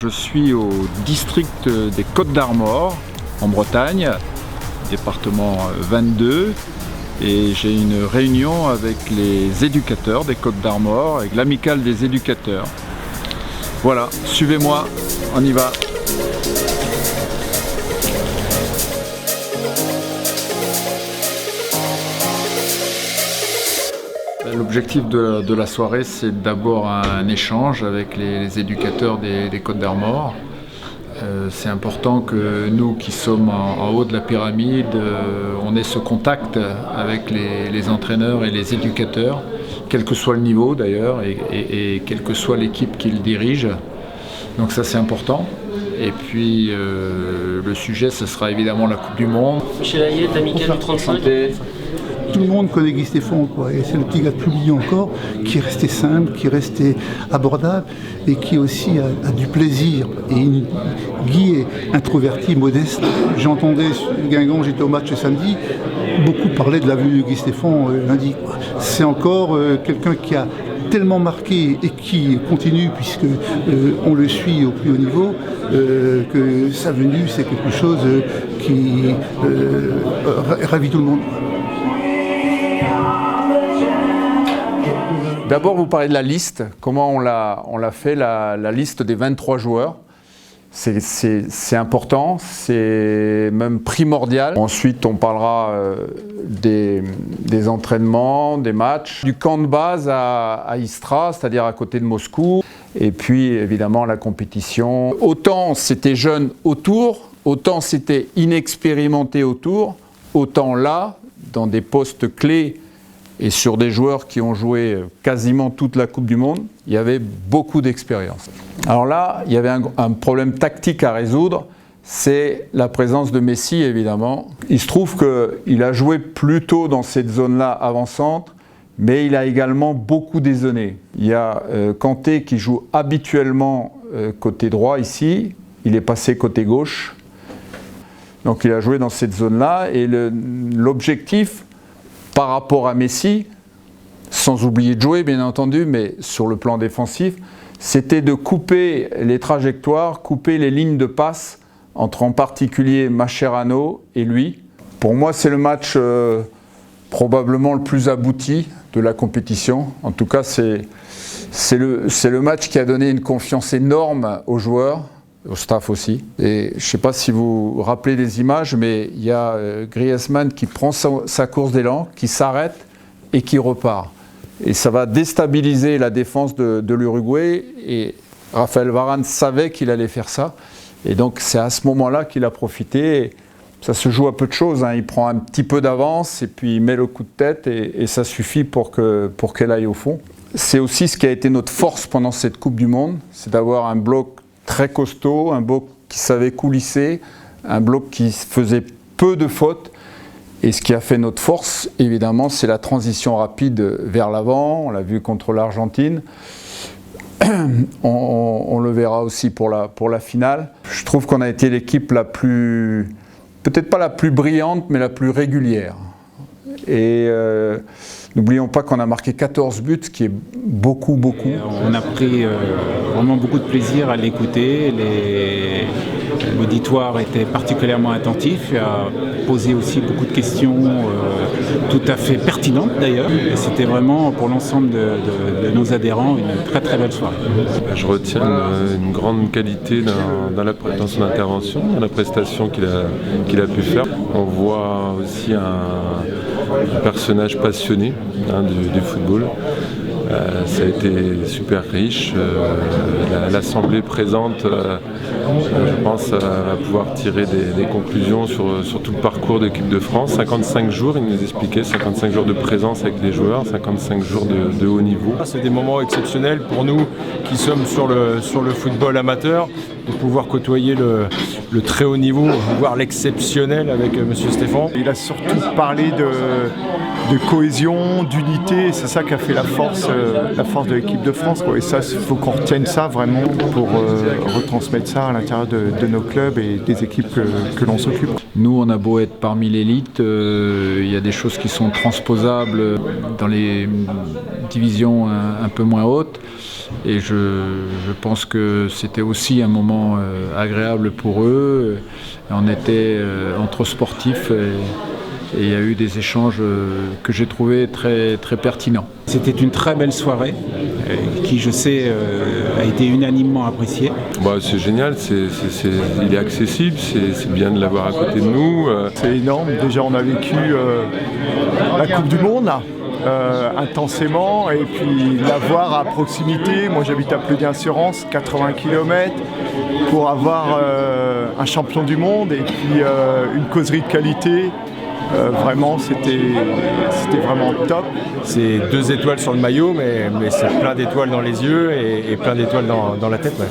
Je suis au district des Côtes-d'Armor, en Bretagne, département 22, et j'ai une réunion avec les éducateurs des Côtes-d'Armor, avec l'amicale des éducateurs. Voilà, suivez-moi, on y va. L'objectif de la soirée, c'est d'abord un échange avec les éducateurs des Côtes-d'Armor. C'est important que nous qui sommes en haut de la pyramide, on ait ce contact avec les entraîneurs et les éducateurs, quel que soit le niveau d'ailleurs, et quelle que soit l'équipe qui le dirige. Donc ça, c'est important. Et puis le sujet, ce sera évidemment la Coupe du Monde. Michel Hayet, amical du 35. Tout le monde connaît Guy Stéphane, quoi. Et c'est le petit gars de Publié encore, qui est resté simple, qui est resté abordable et qui aussi a du plaisir. Et Guy est introverti, modeste. J'entendais Guingamp, j'étais au match samedi, beaucoup parlaient de la vue de Guy Stéphane lundi, quoi. C'est encore quelqu'un qui a tellement marqué et qui continue puisque on le suit au plus haut niveau, que sa venue c'est quelque chose qui ravit tout le monde. D'abord, vous parlez de la liste, comment on l'a fait, la liste des 23 joueurs. C'est important, c'est même primordial. Ensuite, on parlera des entraînements, des matchs, du camp de base à Istra, c'est-à-dire à côté de Moscou. Et puis, évidemment, la compétition. Autant c'était jeune autour, autant c'était inexpérimenté autour, autant là, dans des postes clés, et sur des joueurs qui ont joué quasiment toute la Coupe du Monde, il y avait beaucoup d'expérience. Alors là, il y avait un problème tactique à résoudre, c'est la présence de Messi évidemment. Il se trouve qu'il a joué plutôt dans cette zone-là avant-centre, mais il a également beaucoup dézonné. Il y a Kanté qui joue habituellement côté droit ici, il est passé côté gauche. Donc il a joué dans cette zone-là et l'objectif, par rapport à Messi, sans oublier de jouer bien entendu, mais sur le plan défensif, c'était de couper les trajectoires, couper les lignes de passe entre en particulier Mascherano et lui. Pour moi, c'est le match probablement le plus abouti de la compétition. En tout cas, c'est le match qui a donné une confiance énorme aux joueurs, au staff aussi. Et je ne sais pas si vous vous rappelez des images, mais il y a Griezmann qui prend sa course d'élan, qui s'arrête et qui repart. Et ça va déstabiliser la défense de l'Uruguay. Et Raphaël Varane savait qu'il allait faire ça. Et donc c'est à ce moment-là qu'il a profité. Et ça se joue à peu de choses, hein. Il prend un petit peu d'avance et puis il met le coup de tête et ça suffit pour qu'elle aille au fond. C'est aussi ce qui a été notre force pendant cette Coupe du Monde, c'est d'avoir un bloc très costaud, un bloc qui savait coulisser, un bloc qui faisait peu de fautes. Et ce qui a fait notre force, évidemment, c'est la transition rapide vers l'avant. On l'a vu contre l'Argentine. On le verra aussi pour la finale. Je trouve qu'on a été l'équipe la plus, peut-être pas la plus brillante, mais la plus régulière. Et n'oublions pas qu'on a marqué 14 buts, ce qui est beaucoup. On a pris vraiment beaucoup de plaisir à l'écouter. L'auditoire était particulièrement attentif et a posé aussi beaucoup de questions tout à fait pertinentes d'ailleurs. Et c'était vraiment pour l'ensemble de nos adhérents une très belle soirée. Je retiens une grande qualité dans son intervention, dans la prestation qu'il a pu faire. On voit aussi un personnage passionné du football. Ça a été super riche. L'Assemblée présente, je pense, va pouvoir tirer des conclusions sur tout le parcours de l'équipe de France. 55 jours, il nous expliquait, 55 jours de présence avec les joueurs, 55 jours de haut niveau. C'est des moments exceptionnels pour nous qui sommes sur le football amateur, de pouvoir côtoyer le très haut niveau, voire l'exceptionnel avec M. Stéphane. Il a surtout parlé de cohésion, d'unité, c'est ça qui a fait la force de l'équipe de France, quoi. Et ça, il faut qu'on retienne ça vraiment pour retransmettre ça à l'intérieur de nos clubs et des équipes que l'on s'occupe. Nous, on a beau être parmi l'élite, il y a des choses qui sont transposables dans les divisions un peu moins hautes. Et je pense que c'était aussi un moment agréable pour eux. On était entre sportifs et il y a eu des échanges que j'ai trouvés très, très pertinents. C'était une très belle soirée qui, je sais, a été unanimement appréciée. C'est génial, il est accessible, c'est bien de l'avoir à côté de nous. C'est énorme, déjà on a vécu la Coupe du Monde intensément et puis l'avoir à proximité. Moi j'habite à Pleudian-sur-Rance, 80 km, pour avoir un champion du monde et puis une causerie de qualité. Vraiment, c'était vraiment top. C'est 2 étoiles sur le maillot, mais c'est plein d'étoiles dans les yeux et plein d'étoiles dans la tête. Ouais.